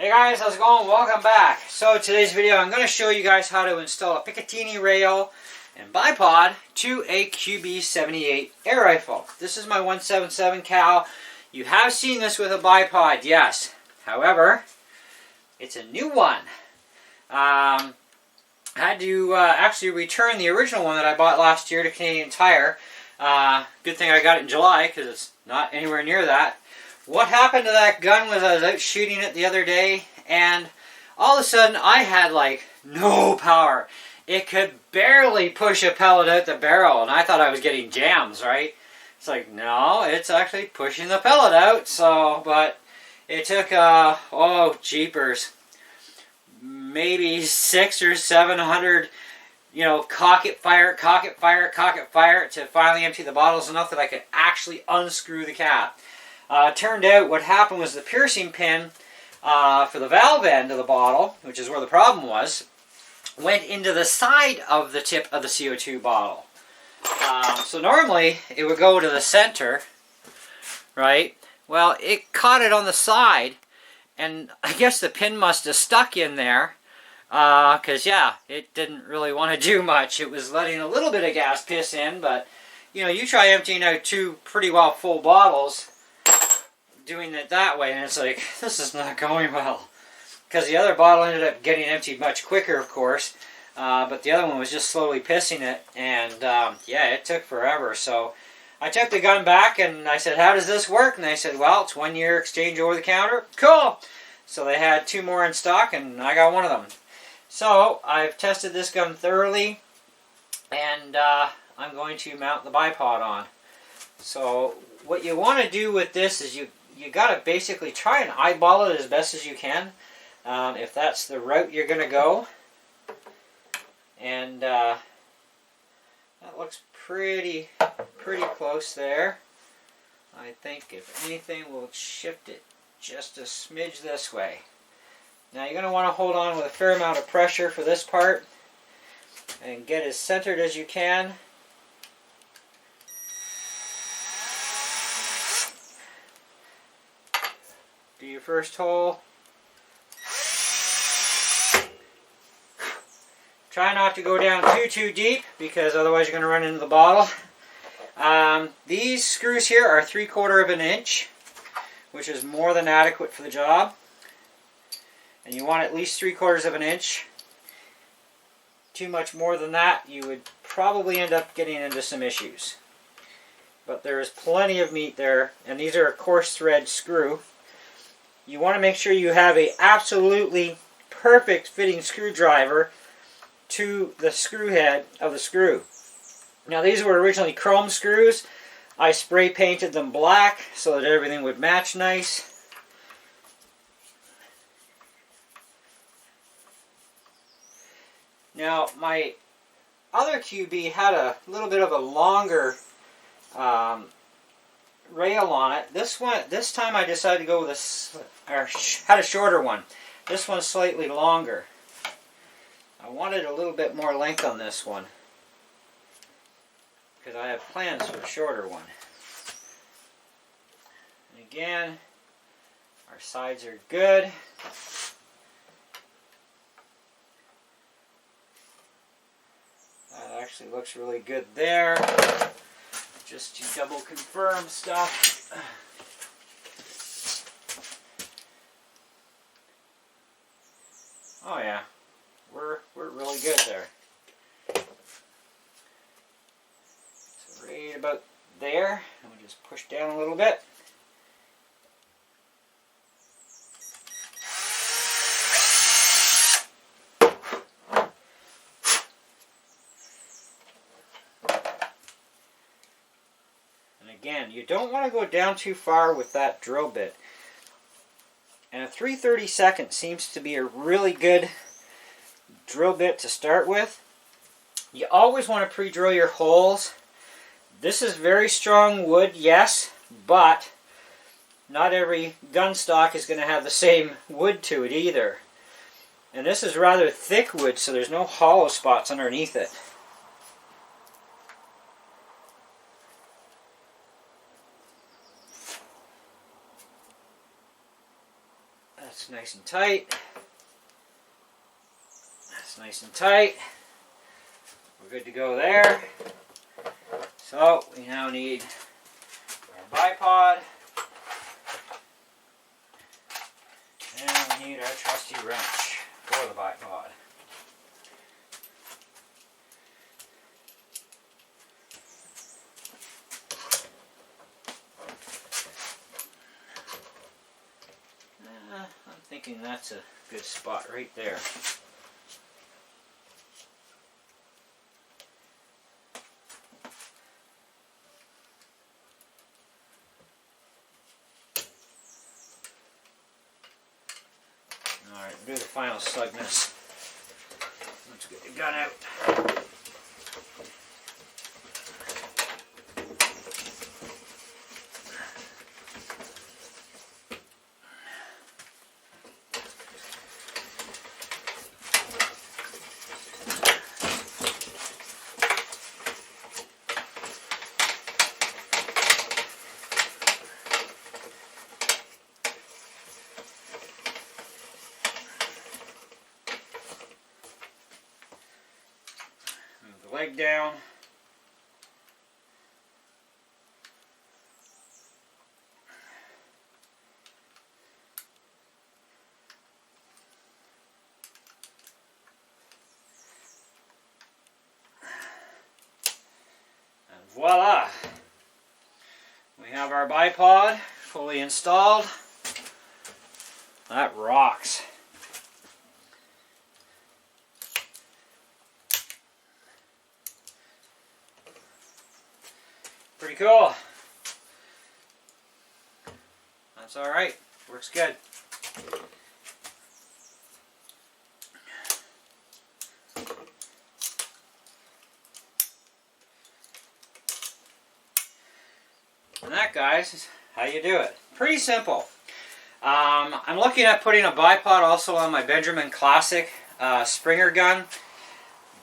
Hey guys, how's it going? Welcome back. So today's video I'm going to show you guys how to install a Picatinny rail and bipod to a Qb78 air rifle. This is my 177 cal. You have seen this with a bipod, yes. However, it's a new one. I had to actually return the original one that I bought last year to Canadian Tire. Good thing I got it in July because it's not anywhere near that. What happened to that gun was I was out shooting it the other day and all of a sudden I had like no power. It could barely push a pellet out the barrel and I thought I was getting jams, right? It's like, no, it's actually pushing the pellet out. So, but it took, oh jeepers, maybe 600 or 700, you know, cock it, fire it, cock it, fire it, cock it, fire it to finally empty the bottles enough that I could actually unscrew the cap. Turned out what happened was the piercing pin for the valve end of the bottle, which is where the problem was, went into the side of the tip of the CO2 bottle. So normally it would go to the center, right? Well, it caught it on the side, and I guess the pin must have stuck in there, because yeah, it didn't really want to do much. It was letting a little bit of gas piss in, but you know, you try emptying out two pretty well full bottles, doing it that way, and it's like, this is not going well. Because the other bottle ended up getting emptied much quicker, of course, but the other one was just slowly pissing it, and yeah, it took forever. So I took the gun back and I said, how does this work? And they said, well, it's 1 year exchange over the counter. Cool! So they had 2 more in stock and I got one of them. So I've tested this gun thoroughly, and I'm going to mount the bipod on. So what you want to do with this is you got to basically try and eyeball it as best as you can, if that's the route you're going to go. And that looks pretty close there. I think if anything we'll shift it just a smidge this way. Now you're going to want to hold on with a fair amount of pressure for this part and get as centered as you can. Do your first hole. Try not to go down too deep because otherwise you're going to run into the bottle. These screws here are 3/4 of an inch, which is more than adequate for the job. And you want at least 3/4 of an inch. Too much more than that, you would probably end up getting into some issues. But there is plenty of meat there, and these are a coarse thread screw. You want to make sure you have a absolutely perfect fitting screwdriver to the screw head of the screw. Now these were originally chrome screws. I spray painted them black so that everything would match nice. Now my other QB had a little bit of a longer rail on it. This time I decided to go with had a shorter one. This one's slightly longer. I wanted a little bit more length on this one because I have plans for a shorter one. And again, our sides are good. That actually looks really good there. Just to double confirm stuff. Oh yeah, we're really good there. So right about there, and we'll just push down a little bit. Again, you don't want to go down too far with that drill bit. And a 3/32 seems to be a really good drill bit to start with. You always want to pre-drill your holes. This is very strong wood, yes, but not every gun stock is going to have the same wood to it either. And this is rather thick wood, so there's no hollow spots underneath it. That's nice nice and tight. That's nice and tight. We're good to go there. So we now need our bipod. And we need our trusty wrench for the bipod. I'm thinking that's a good spot right there. Alright, we'll do the final snugness. Let's get the gun out. Leg down. And voila! We have our bipod fully installed. That rocks. Pretty cool. That's alright. Works good. And that, guys, is how you do it. Pretty simple. I'm looking at putting a bipod also on my Benjamin Classic Springer gun.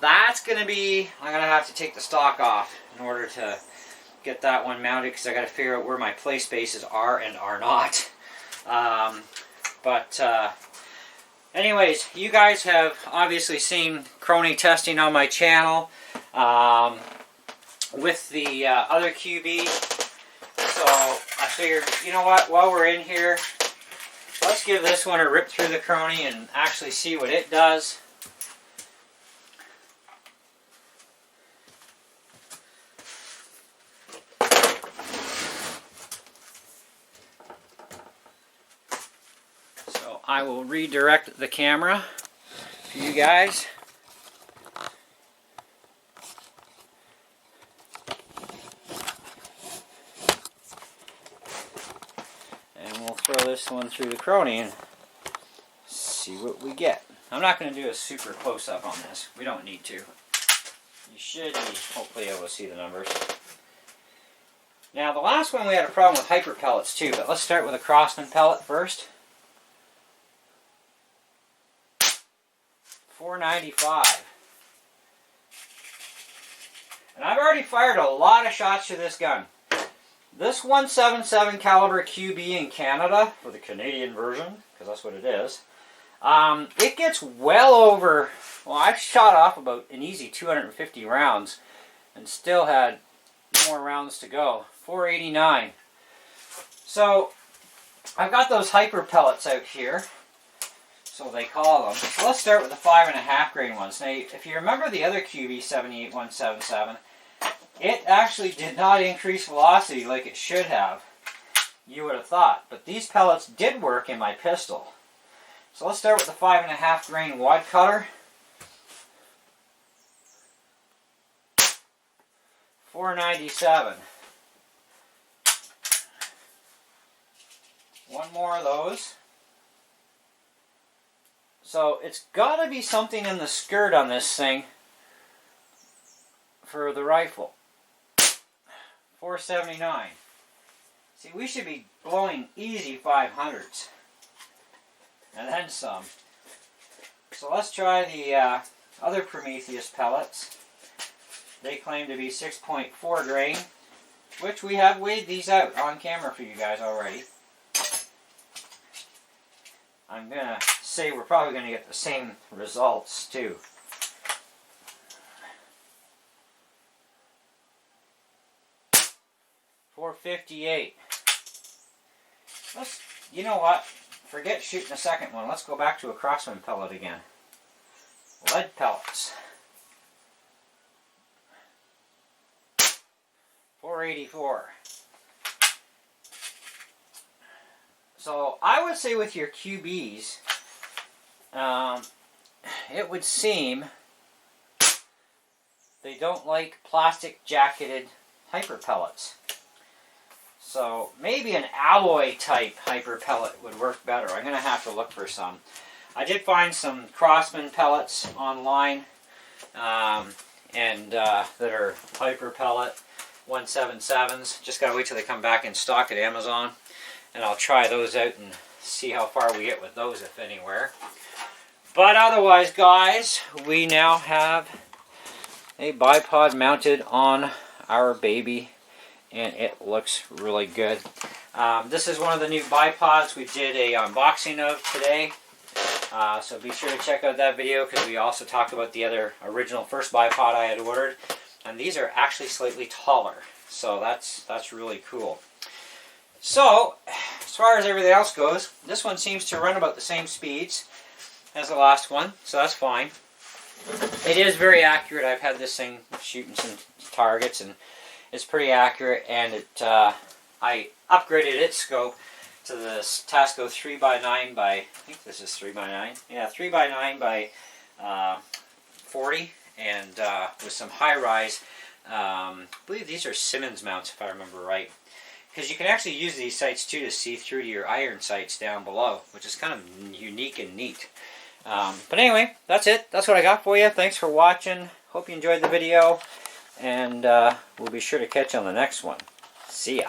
That's going to be, I'm going to have to take the stock off in order to get that one mounted, because I got to figure out where my play spaces are and are not. Anyways, you guys have obviously seen Crony testing on my channel with the other QB. So I figured, you know what, while we're in here, let's give this one a rip through the Crony and actually see what it does. I will redirect the camera for you guys. And we'll throw this one through the Crony and see what we get. I'm not going to do a super close-up on this. We don't need to. You should be hopefully able to see the numbers. Now, the last one we had a problem with hyper pellets too, but let's start with a Crossman pellet first. 495. And I've already fired a lot of shots to this gun. This .177 caliber QB in Canada, for the Canadian version, because that's what it is, it gets well over, well, I've shot off about an easy 250 rounds and still had more rounds to go. 489. So I've got those hyper pellets out here. So they call them. So let's start with the 5.5 grain ones. Now, if you remember the other Qb78 177, it actually did not increase velocity like it should have. You would have thought. But these pellets did work in my pistol. So let's start with the 5.5 grain wad cutter. 497. One more of those. So it's got to be something in the skirt on this thing for the rifle. 479. See, we should be blowing easy 500s. And then some. So let's try the other Prometheus pellets. They claim to be 6.4 grain, which we have weighed these out on camera for you guys already. I'm going to say we're probably going to get the same results too. .458. You know what? Forget shooting a second one. Let's go back to a Crossman pellet again. Lead pellets. 484. So I would say with your QBs, it would seem they don't like plastic jacketed hyper pellets. So maybe an alloy type hyper pellet would work better. I'm going to have to look for some. I did find some Crossman pellets online that are hyper pellet 177s. Just got to wait till they come back in stock at Amazon. And I'll try those out and see how far we get with those, if anywhere. But otherwise, guys, we now have a bipod mounted on our baby, and it looks really good. This is one of the new bipods we did a unboxing of today. So be sure to check out that video, because we also talked about the other original first bipod I had ordered. And these are actually slightly taller, so that's really cool. So, as far as everything else goes, this one seems to run about the same speeds as the last one, so that's fine. It is very accurate. I've had this thing shooting some targets, and it's pretty accurate. And I upgraded its scope to the Tasco 3x9 by, I think this is 3x9. Yeah, 3x9 by 40, and with some high-rise. I believe these are Simmons mounts, if I remember right. Because you can actually use these sights too to see through to your iron sights down below, which is kind of unique and neat. But anyway, that's it. That's what I got for you. Thanks for watching. Hope you enjoyed the video, and we'll be sure to catch you on the next one. See ya.